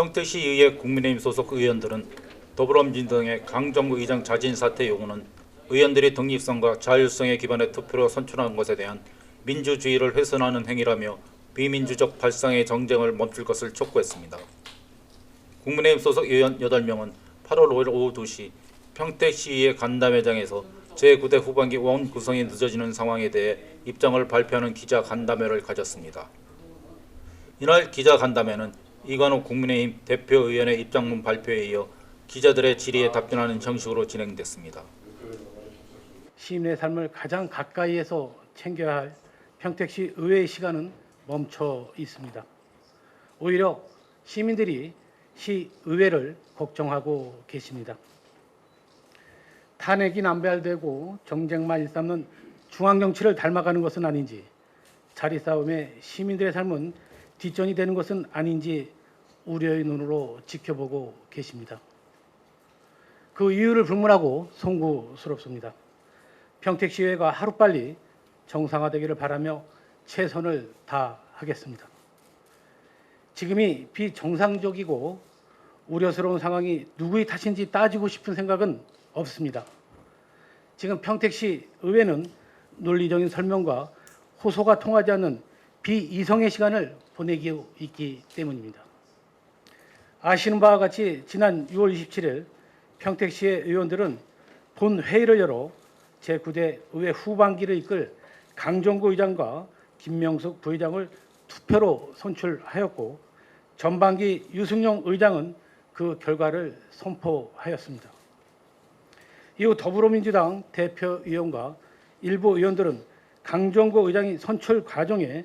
평택시의회 국민의힘 소속 의원들은 더불어민주당의 강정구 의장 자진 사퇴 요구는 의원들이 독립성과 자율성에 기반해 투표로 선출한 것에 대한 민주주의를 훼손하는 행위라며 비민주적 발상의 정쟁을 멈출 것을 촉구했습니다. 국민의힘 소속 의원 8명은 8월 5일 오후 2시 평택시의회 간담회장에서 제9대 후반기 원 구성이 늦어지는 상황에 대해 입장을 발표하는 기자 간담회를 가졌습니다. 이날 기자 간담회는 이관우 국민의힘 대표의원의 입장문 발표에 이어 기자들의 질의에 답변하는 형식으로 진행됐습니다. 시민의 삶을 가장 가까이에서 챙겨야 할 평택시 의회의 시간은 멈춰 있습니다. 오히려 시민들이 시의회를 걱정하고 계십니다. 탄핵이 남발되고 정쟁만 일삼는 중앙정치를 닮아가는 것은 아닌지, 자리싸움에 시민들의 삶은 뒷전이 되는 것은 아닌지 우려의 눈으로 지켜보고 계십니다. 그 이유를 불문하고 송구스럽습니다. 평택시의회가 하루빨리 정상화되기를 바라며 최선을 다하겠습니다. 지금이 비정상적이고 우려스러운 상황이 누구의 탓인지 따지고 싶은 생각은 없습니다. 지금 평택시 의회는 논리적인 설명과 호소가 통하지 않는 비이성의 시간을 보내고 있기 때문입니다. 아시는 바와 같이 지난 6월 27일 평택시의 의원들은 본회의를 열어 제9대 의회 후반기를 이끌 강정구 의장과 김명숙 부의장을 투표로 선출하였고, 전반기 유승용 의장은 그 결과를 선포하였습니다. 이후 더불어민주당 대표의원과 일부 의원들은 강정구 의장이 선출 과정에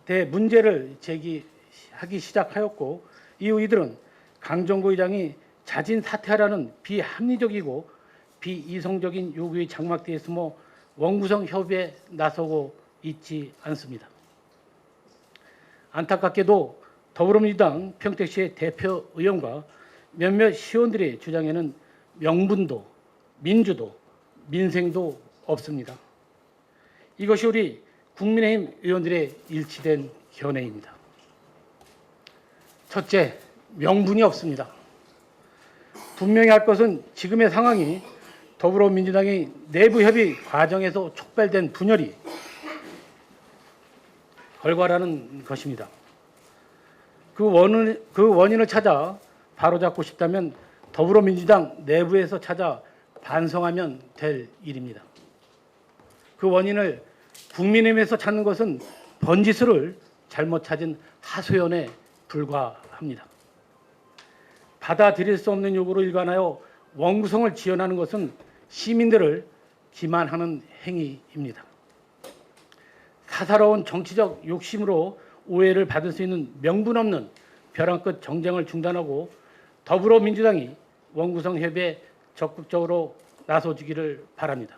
대해 문제를 제기하기 시작하였고, 이후 이들은 강정구 의장이 자진 사퇴하라는 비합리적이고 비이성적인 요구의 장막대에 숨어 원구성 협의에 나서고 있지 않습니다. 안타깝게도 더불어민주당 평택시의 대표의원과 몇몇 시의원들의 주장에는 명분도 민주도 민생도 없습니다. 이것이 우리 국민의힘 의원들의 일치된 견해입니다. 첫째, 명분이 없습니다. 분명히 할 것은 지금의 상황이 더불어민주당의 내부 협의 과정에서 촉발된 분열이 결과라는 것입니다. 그 원인을 찾아 바로잡고 싶다면 더불어민주당 내부에서 찾아 반성하면 될 일입니다. 그 원인을 국민의힘에서 찾는 것은 번지수를 잘못 찾은 하소연에 불과합니다. 받아들일 수 없는 요구로 일관하여 원구성을 지원하는 것은 시민들을 기만하는 행위입니다. 사사로운 정치적 욕심으로 오해를 받을 수 있는 명분 없는 벼랑 끝 정쟁을 중단하고 더불어민주당이 원구성 협의에 적극적으로 나서주기를 바랍니다.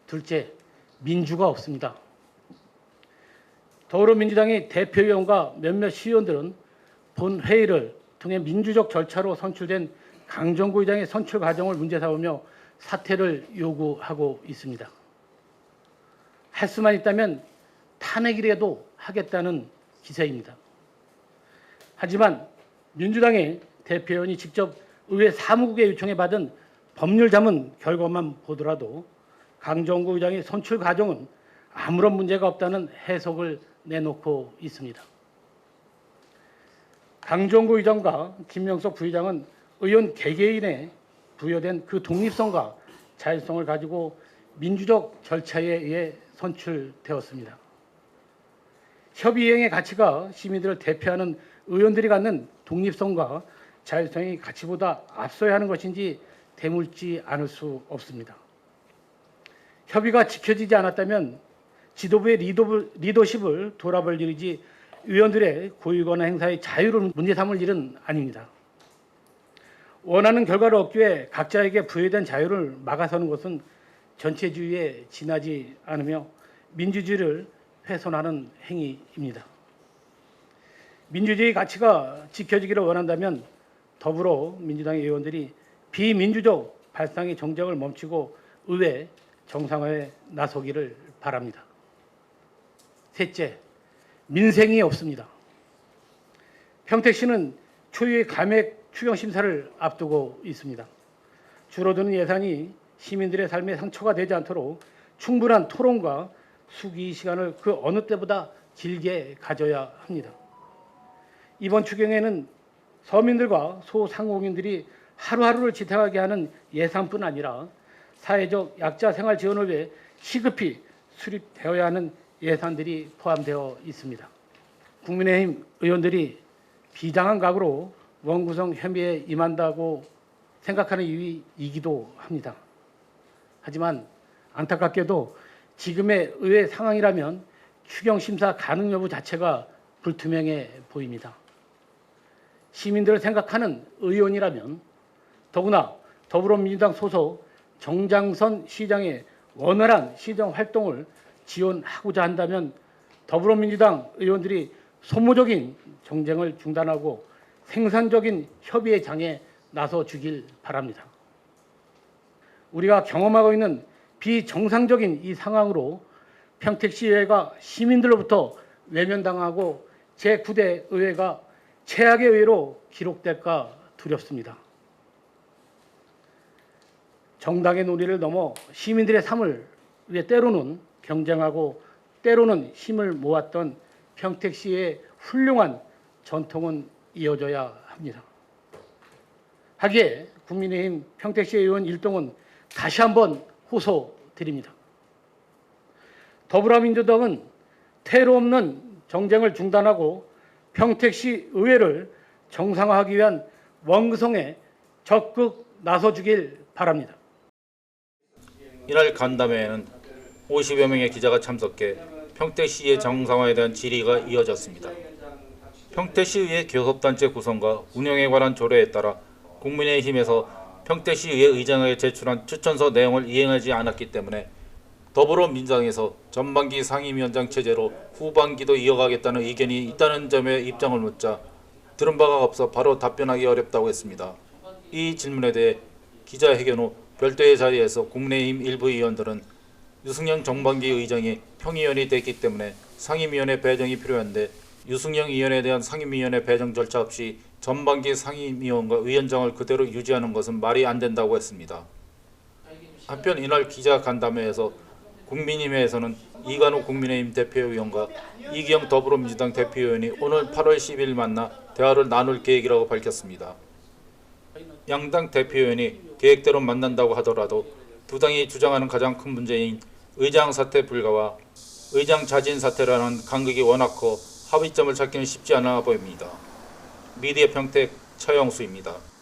둘째, 민주가 없습니다. 더불어민주당의 대표의원과 몇몇 시의원들은 본회의를 통해 민주적 절차로 선출된 강정구 의장의 선출 과정을 문제 삼으며 사퇴를 요구하고 있습니다. 할 수만 있다면 탄핵이라도 하겠다는 기세입니다. 하지만 민주당의 대표의원이 직접 의회 사무국의 요청에 받은 법률 자문 결과만 보더라도 강정구 의장의 선출 과정은 아무런 문제가 없다는 해석을 내놓고 있습니다. 강정구 의장과 김명숙 부의장은 의원 개개인에 부여된 그 독립성과 자율성을 가지고 민주적 절차에 의해 선출되었습니다. 협의 이행의 가치가 시민들을 대표하는 의원들이 갖는 독립성과 자율성의 가치보다 앞서야 하는 것인지 되물지 않을 수 없습니다. 협의가 지켜지지 않았다면 지도부의 리더십을 돌아볼 일이지 의원들의 고유권한 행사의 자유를 문제 삼을 일은 아닙니다. 원하는 결과를 얻기 위해 각자에게 부여된 자유를 막아서는 것은 전체주의에 지나지 않으며 민주주의를 훼손하는 행위입니다. 민주주의 가치가 지켜지기를 원한다면 더불어민주당의 의원들이 비민주적 발상의 정쟁을 멈추고 의회 정상화에 나서기를 바랍니다. 셋째, 민생이 없습니다. 평택시는 초유의 감액 추경 심사를 앞두고 있습니다. 줄어드는 예산이 시민들의 삶에 상처가 되지 않도록 충분한 토론과 숙의 시간을 그 어느 때보다 길게 가져야 합니다. 이번 추경에는 서민들과 소상공인들이 하루하루를 지탱하게 하는 예산뿐 아니라 사회적 약자 생활 지원을 위해 시급히 수립되어야 하는 예산들이 포함되어 있습니다. 국민의힘 의원들이 비장한 각오로 원구성 혐의에 임한다고 생각하는 이유이기도 합니다. 하지만 안타깝게도 지금의 의회 상황이라면 추경 심사 가능 여부 자체가 불투명해 보입니다. 시민들을 생각하는 의원이라면 더구나 더불어민주당 소속 정장선 시장의 원활한 시정 활동을 지원하고자 한다면 더불어민주당 의원들이 소모적인 정쟁을 중단하고 생산적인 협의의 장에 나서 주길 바랍니다. 우리가 경험하고 있는 비정상적인 이 상황으로 평택시 의회가 시민들로부터 외면당하고 제9대 의회가 최악의 의회로 기록될까 두렵습니다. 정당의 논의를 넘어 시민들의 삶을 위해 때로는 경쟁하고 때로는 힘을 모았던 평택시의 훌륭한 전통은 이어져야 합니다. 하기에 국민의힘 평택시 의원 일동은 다시 한번 호소드립니다. 더불어민주당은 퇴로 없는 정쟁을 중단하고 평택시 의회를 정상화하기 위한 원구성에 적극 나서주길 바랍니다. 이날 간담회에는 50여 명의 기자가 참석해 평택시의 정상화에 대한 질의가 이어졌습니다. 평택시의회 교섭단체 구성과 운영에 관한 조례에 따라 국민의힘에서 평택시의회 의장에게 제출한 추천서 내용을 이행하지 않았기 때문에 더불어민주당에서 전반기 상임위원장 체제로 후반기도 이어가겠다는 의견이 있다는 점에 입장을 묻자 들은 바가 없어 바로 답변하기 어렵다고 했습니다. 이 질문에 대해 기자회견 후 별도의 자리에서 국민의힘 일부 의원들은 유승영 전반기 의장이 평의원이 됐기 때문에 상임위원회 배정이 필요한데 유승영 의원에 대한 상임위원회 배정 절차 없이 전반기 상임위원과 위원장을 그대로 유지하는 것은 말이 안 된다고 했습니다. 한편 이날 기자간담회에서 국민의힘에서는 이관우 국민의힘 대표위원과 이기영 더불어민주당 대표위원이 오늘 8월 10일 만나 대화를 나눌 계획이라고 밝혔습니다. 양당 대표위원이 계획대로 만난다고 하더라도 두 당이 주장하는 가장 큰 문제인 의장 사퇴 불가와 의장 자진 사퇴라는 간극이 워낙 커 합의점을 찾기는 쉽지 않아 보입니다. 미디어 평택 차영수입니다.